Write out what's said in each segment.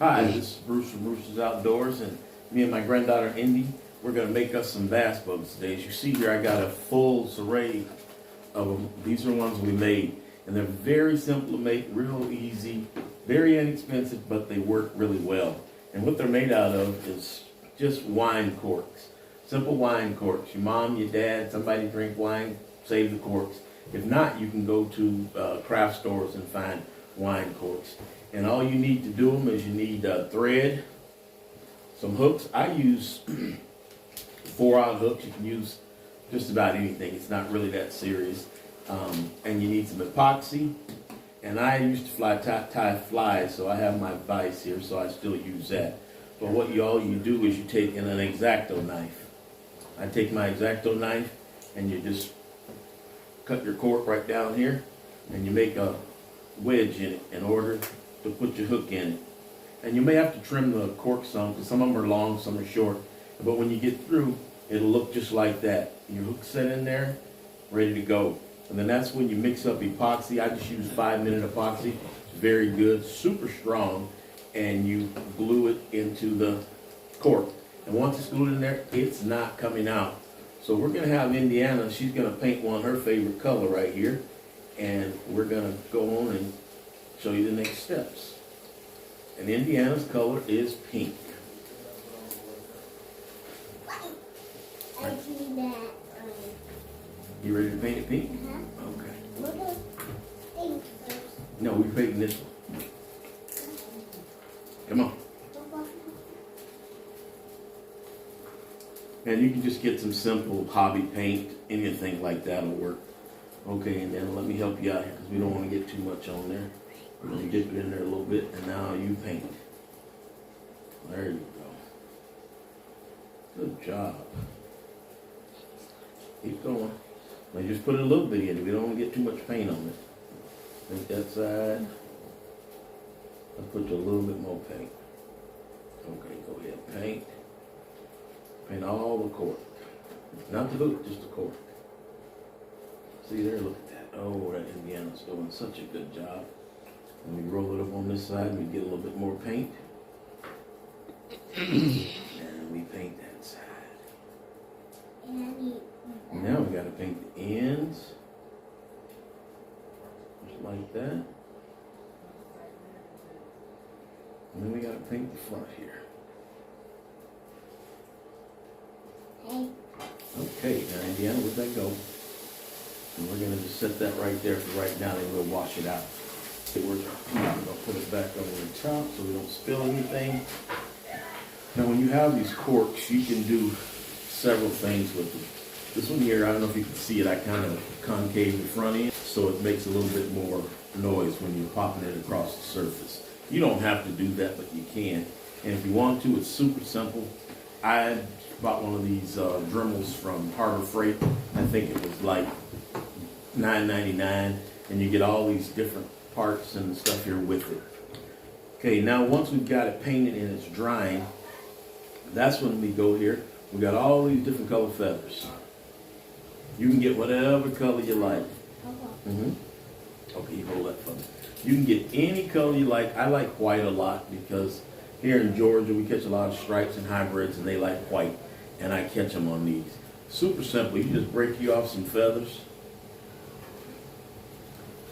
Hi, this is Bruce from Brewster's Outdoors, and me and my granddaughter Indy, we're going to make us some bass boats today. As you see here, I got a full array of them. These are ones we made, and they're very simple to make, real easy, very inexpensive, but they work really well. And what they're made out of is just wine corks, simple wine corks. Your mom, your dad, somebody drink wine, save the corks. If not, you can go to craft stores and find wine corks. And all you need to do them is you need thread, some hooks. I use 4-aught hooks. You can use just about anything. It's not really that serious. And you need some epoxy. And I used to tie flies, so I have my vise here, so I still use that. But what you do is you take an X-Acto knife. I take my X-Acto knife and you just cut your cork right down here, and you make a wedge in it in order to put your hook in it. And you may have to trim the cork some, because some of them are long, some are short. But when you get through, it'll look just like that. Your hook's set in there, ready to go. And then that's when you mix up epoxy. I just use 5-minute epoxy. It's very good, super strong. And you glue it into the cork. And once it's glued in there, it's not coming out. So we're gonna have Indiana, she's gonna paint one her favorite color right here. And we're gonna go on and show you the next steps. And Indiana's color is pink. I see that. You ready to paint it pink? Uh-huh. Okay. We're gonna think first. No, we're painting this one. Come on. And you can just get some simple hobby paint, anything like that will work. Okay, and then let me help you out here because we don't want to get too much on there. We're going to dip it in there a little bit, and now you paint. There you go. Good job. Keep going. Now just put a little bit in it. We don't want to get too much paint on it. Paint that side. I'll put a little bit more paint. Okay, go ahead. Paint. Paint all the cork. Not the hook, just the cork. See there, look at that. Oh, that Indiana's doing such a good job. And we roll it up on this side and we get a little bit more paint. And we paint that side. Now we gotta paint the ends. Just like that. And then we gotta paint the front here. Okay, now Indiana, where'd that go? And we're gonna just set that right there for right now, and we'll wash it out. We're gonna put it back over the top so we don't spill anything. Now when you have these corks, you can do several things with them. This one here, I don't know if you can see it, I kind of concave the front end so it makes a little bit more noise when you're popping it across the surface. You don't have to do that, but you can. And if you want to, it's super simple. I bought one of these Dremels from Harbor Freight. I think it was like $9.99, and you get all these different parts and stuff here with it. Okay, now once we've got it painted and it's drying, that's when we go here. We got all these different color feathers. You can get whatever color you like. Okay, you hold that for me. You can get any color you like. I like white a lot because here in Georgia we catch a lot of stripes and hybrids, and they like white, and I catch them on these. Super simple. You just break you off some feathers,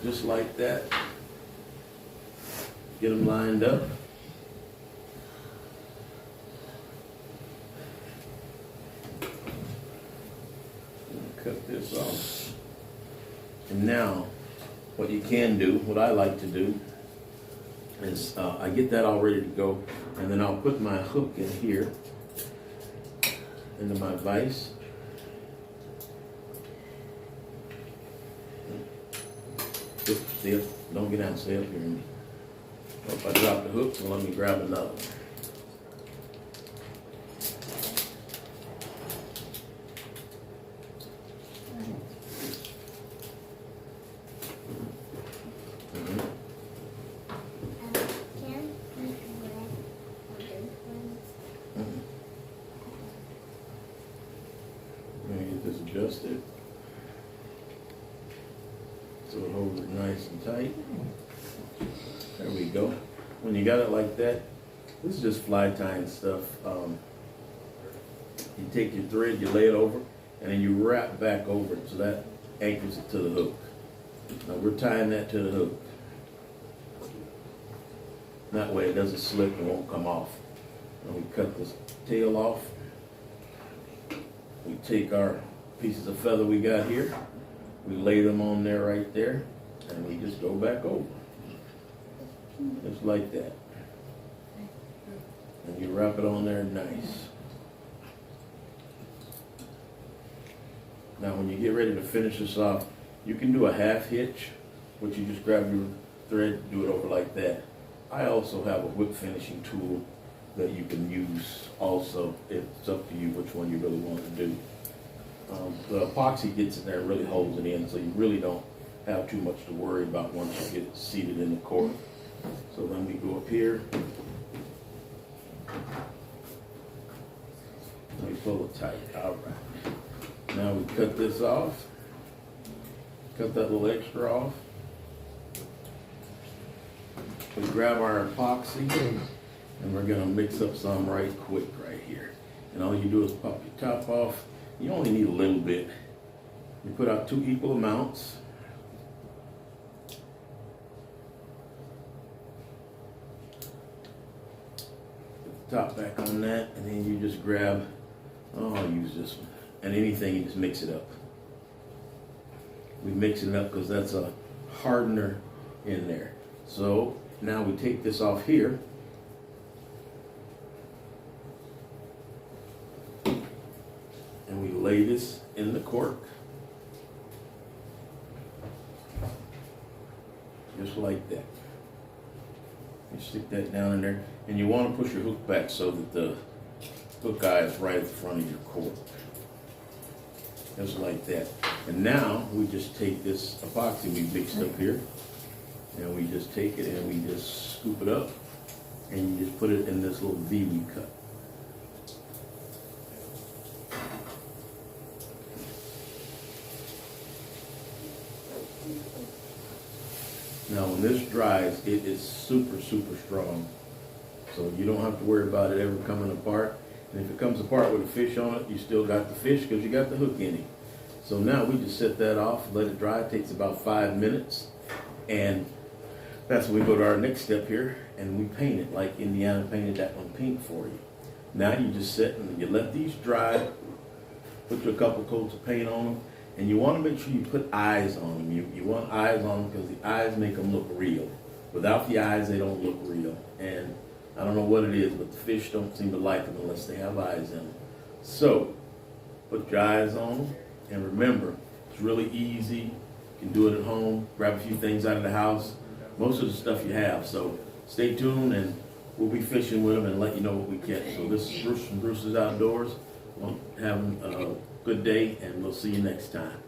just like that. Get them lined up. Cut this off. And now, what you can do, what I like to do, is I get that all ready to go, and then I'll put my hook in here, into my vise. Stay up, don't get out, stay up here. If I drop the hook, so let me grab another one. Get this adjusted so it holds it nice and tight. There we go. When you got it like that, This is just fly tying stuff. You take your thread, you lay it over, and then you wrap back over it so that anchors it to the hook. Now we're tying that to the hook. That way it doesn't slip and won't come off. And we cut this tail off. We take our pieces of feather we got here, we lay them on there right there, and we just go back over. Just like that. And you wrap it on there nice. Now when you get ready to finish this off, you can do a half hitch, which you just grab your thread, do it over like that. I also have a whip finishing tool that you can use also. It's up to you which one you really want to do. The epoxy gets in there and really holds it in, so you really don't have too much to worry about once you get it seated in the cork. So then we go up here. We pull it tight. All right. Now we cut this off. Cut that little extra off. We grab our epoxy and we're gonna mix up some right quick right here. And all you do is pop your top off. You only need a little bit. You put out 2 equal amounts. Put the top back on that, and then you just grab, I'll use this one. And anything, you just mix it up. We mix it up because that's a hardener in there. So now we take this off here. And we lay this in the cork. Just like that. You stick that down in there. And you want to push your hook back so that the hook eye is right at the front of your cork. Just like that. And now we just take this epoxy we mixed up here. And we just take it and we just scoop it up. And you just put it in this little V we cut. Now when this dries, it is super, super strong. So you don't have to worry about it ever coming apart. And if it comes apart with a fish on it, you still got the fish because you got the hook in it. So now we just set that off, let it dry. It takes about 5 minutes. And that's when we go to our next step here and we paint it like Indiana painted that one pink for you. Now you just sit and you let these dry, put a couple coats of paint on them. And you want to make sure you put eyes on them. You want eyes on them because the eyes make them look real. Without the eyes, they don't look real. And I don't know what it is, but the fish don't seem to like them unless they have eyes in them. So, put your eyes on them. And remember, it's really easy. You can do it at home. Grab a few things out of the house. Most of the stuff you have. So, stay tuned and we'll be fishing with them and let you know what we catch. So, this is Bruce from Bruce's Outdoors. Well, have a good day, and we'll see you next time.